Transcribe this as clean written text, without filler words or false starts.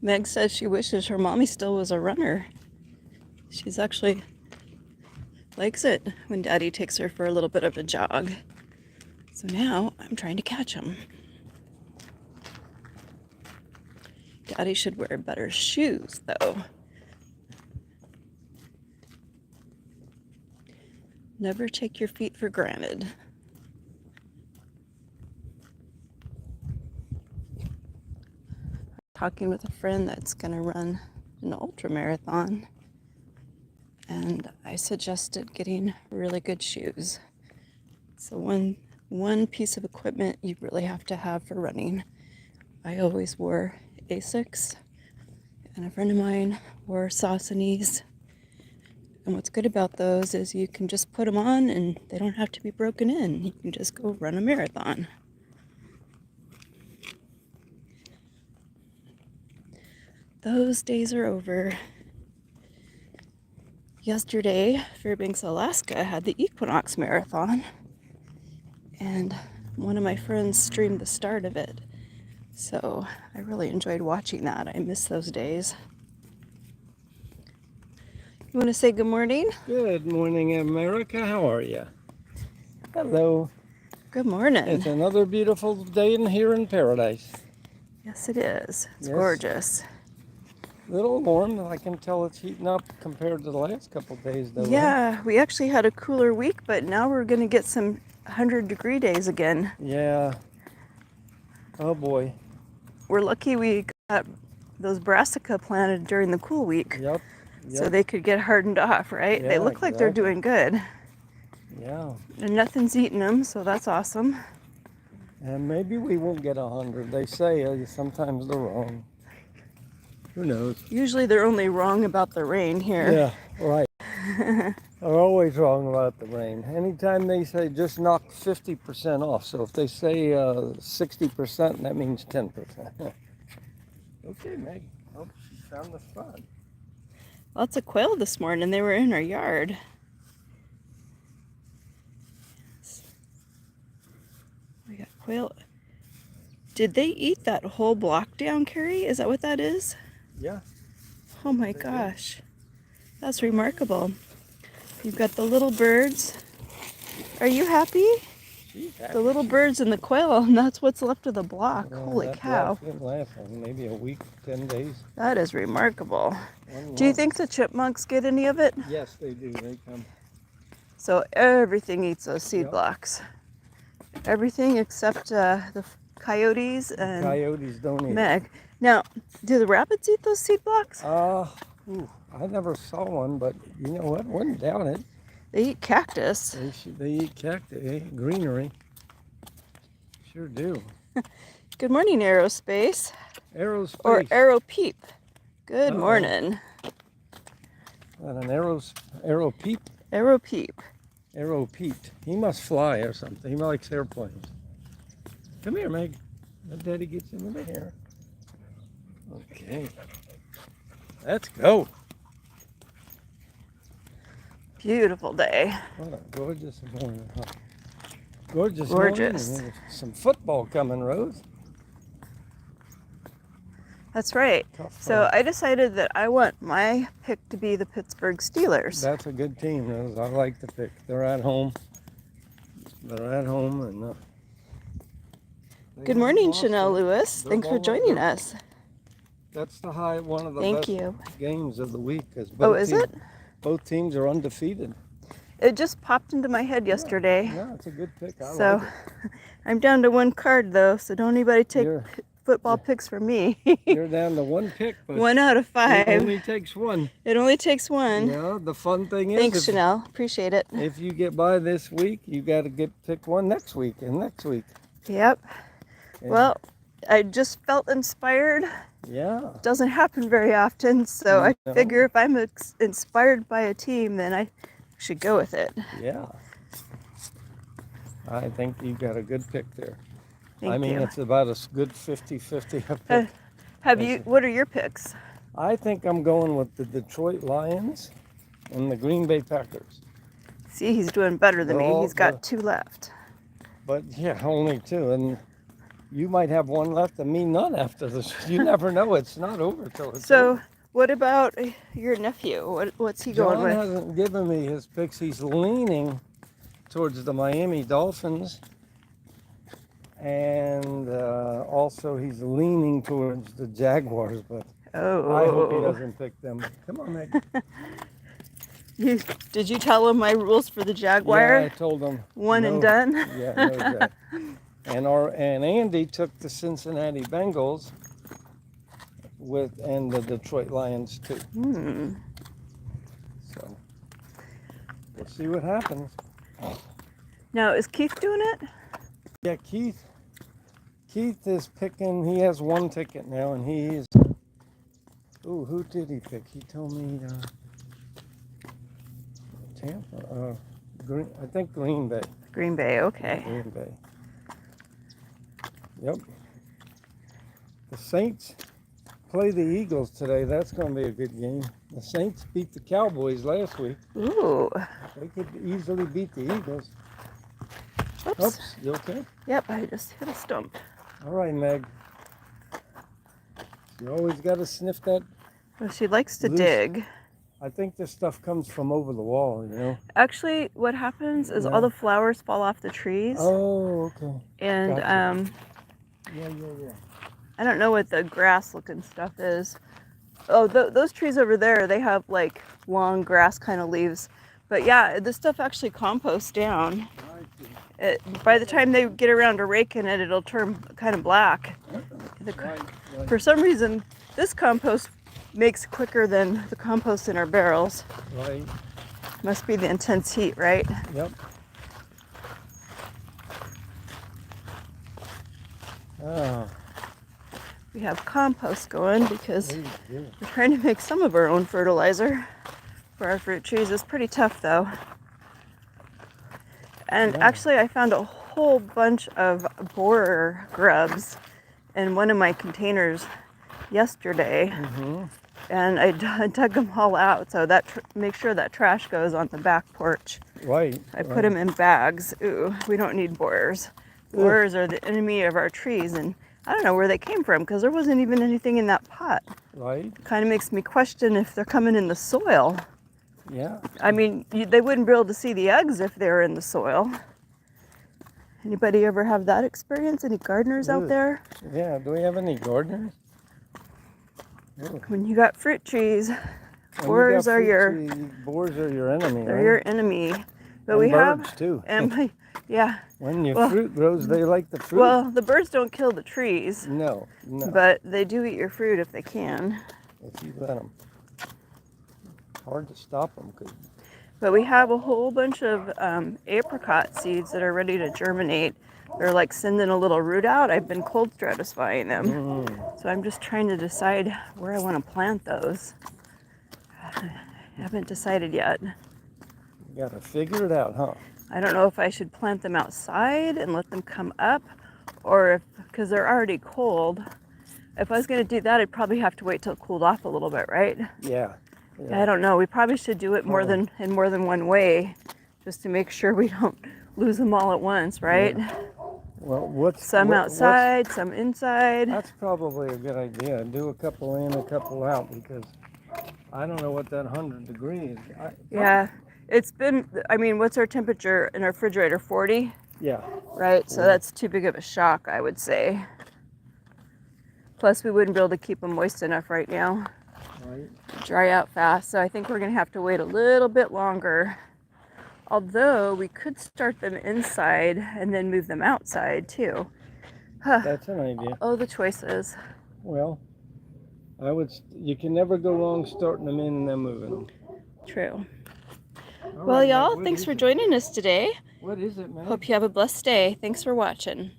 Meg says she wishes her mommy still was a runner. She's actually likes it when Daddy takes her for a little bit of a jog. So now I'm trying to catch him. Daddy should wear better shoes, though. Never take your feet for granted. Talking with a friend that's going to run an ultra marathon, and I suggested getting really good shoes. So one piece of equipment you really have to have for running. I always wore Asics, and a friend of mine wore Sauconys. And what's good about those is you can just put them on and they don't have to be broken in. You can just go run a marathon. Those days are over. Yesterday, Fairbanks, Alaska had the Equinox Marathon, and one of my friends streamed the start of it. So I really enjoyed watching that. I miss those days. You want to say good morning? Good morning, America. How are you? Hello. Good morning. It's another beautiful day here in paradise. Yes, it is. It's Yes. gorgeous. A little warm. I can tell it's heating up compared to the last couple of days, though. Yeah, we actually had a cooler week, but now we're going to get some 100-degree days again. Yeah. Oh, boy. We're lucky we got those brassica planted during the cool week. Yep. So they could get hardened off, right? Yeah, they look like they're doing good. Yeah. And nothing's eating them, so that's awesome. And maybe we won't get 100. They say sometimes they're wrong. Who knows? Usually they're only wrong about the rain here. Yeah, right. They're always wrong about the rain. Anytime they say just knock 50% off. So if they say 60%, that means 10%. Okay, Meg. Oh, she found the spot. Lots of quail this morning. They were in our yard. We got quail. Did they eat that whole block down, Carrie? Is that what that is? Yeah. Oh my gosh. That's remarkable. You've got the little birds. Are you happy? She's happy. The little birds and the quail, and that's what's left of the block. Holy cow. Maybe a week, 10 days. That is remarkable. Do you think the chipmunks get any of it? Yes, they do. They come. So everything eats those seed Yep. blocks. Everything except the coyotes and Coyotes don't eat. Meg. Now, do the rabbits eat those seed blocks? I never saw one, but you know what? Wouldn't doubt it. They eat cactus. They eat cactus, greenery. Sure do. Good morning, Aerospace. Aerospace. Or Aero Peep. Good morning. And an arrow peep. Aero Peep. Arrow Pete. He must fly or something. He likes airplanes. Come here, Meg. Let Daddy get you in the hair. Okay. Let's go. Beautiful day. What a gorgeous morning. Huh? Gorgeous. Gorgeous. Morning. Some football coming, Rose. That's right. So I decided that I want my pick to be the Pittsburgh Steelers. That's a good team, Rose. I like the pick. They're at home. And good morning, Chanel Lewis. Thanks for joining us. That's one of the Thank best you. games of the week. Oh, is it? Both teams are undefeated. It just popped into my head yesterday. Yeah, it's a good pick. I So like it. I'm down to one card though, so don't anybody take football picks from me. You're down to one pick, but 1 out of 5. it only takes one. It only takes one. Yeah, the fun thing is, Thanks, Chanel. Appreciate it. if you get by this week, you got to pick one next week and next week. Yep. Yeah. Well, I just felt inspired. Yeah. Doesn't happen very often, so I No. figure if I'm inspired by a team, then I should go with it. Yeah. I think you got a good pick there. Thank you. It's about a good 50-50 pick. What are your picks? I think I'm going with the Detroit Lions and the Green Bay Packers. See, he's doing better than me. He's got 2 left. But yeah, only 2. And You might have one left and me none after this. You never know. It's not over till it's So, over. what about your nephew? What's he going John with? hasn't given me his picks. He's leaning towards the Miami Dolphins. And also he's leaning towards the Jaguars, but I hope he Oh, doesn't pick them. Come on, Meg. did you tell him my rules for the Jaguar? Yeah, I told him. One and no. done. Yeah, no Jack. And Andy took the Cincinnati Bengals and the Detroit Lions too. So we'll see what happens. Now, is Keith doing it? Yeah, Keith is picking. He has one ticket now, and he is. Ooh, who did he pick? He told me Tampa. I think Green Bay. Green Bay, okay. Green Bay. Yep. The Saints play the Eagles today. That's going to be a good game. The Saints beat the Cowboys last week. Ooh. They could easily beat the Eagles. Oops. Oops, you okay? Yep, I just hit a stump. All right, Meg. You always got to sniff that. Well, she likes to Loose. dig. I think this stuff comes from over the wall, you know? Actually, what happens is all the flowers fall off the trees. Oh, okay. And Gotcha. Yeah. I don't know what the grass-looking stuff is. Oh, those trees over there, they have like long grass kind of leaves. But yeah, this stuff actually composts down. By the time they get around to raking it, it'll turn kind of black. For some reason, this compost makes quicker than the compost in our barrels. Right. Must be the intense heat, right? Yep. Oh, We have compost going because there you go. we're trying to make some of our own fertilizer for our fruit trees. It's pretty tough though. And actually I found a whole bunch of borer grubs in one of my containers yesterday. And I dug them all out, so that make sure that trash goes on the back porch. Right. I put them in bags. Ooh, we don't need borers. Borers are the enemy of our trees, and I don't know where they came from because there wasn't even anything in that pot. Right. Kind of makes me question if they're coming in the soil. Yeah. I mean, they wouldn't be able to see the eggs if they were in the soil. Anybody ever have that experience? Any gardeners out there? Yeah. Do we have any gardeners? Ooh. When you got fruit trees, When you got borers are fruit trees, boars are your enemy, they're right? your enemy. But And we birds have, too. and yeah. When your well- fruit grows, they like the fruit. Well, the birds don't kill the trees, no. but they do eat your fruit if they can. If you let them. Hard to stop them. But we have a whole bunch of apricot seeds that are ready to germinate. They're like sending a little root out. I've been cold stratifying them. So I'm just trying to decide where I want to plant those. I haven't decided yet. You got to figure it out, huh? I don't know if I should plant them outside and let them come up, or if, because they're already cold. If I was going to do that, I'd probably have to wait till it cooled off a little bit, right? Yeah. I don't know. We probably should do it in more than one way, just to make sure we don't lose them all at once, right? Well, Some outside, some inside. That's probably a good idea. Do a couple in, a couple out, because I don't know what that 100 degrees. Yeah, it's been, I mean, what's our temperature in our refrigerator? 40? Yeah. Right, so that's too big of a shock, I would say. Plus, we wouldn't be able to keep them moist enough right now. Right. Dry out fast, so I think we're going to have to wait a little bit longer. Although, we could start them inside and then move them outside, too. That's an idea. Oh, the choices. Well, you can never go wrong starting them in and then moving them. True. All Well, right, y'all, Meg, thanks for joining us today. What is it, man? Hope you have a blessed day. Thanks for watching.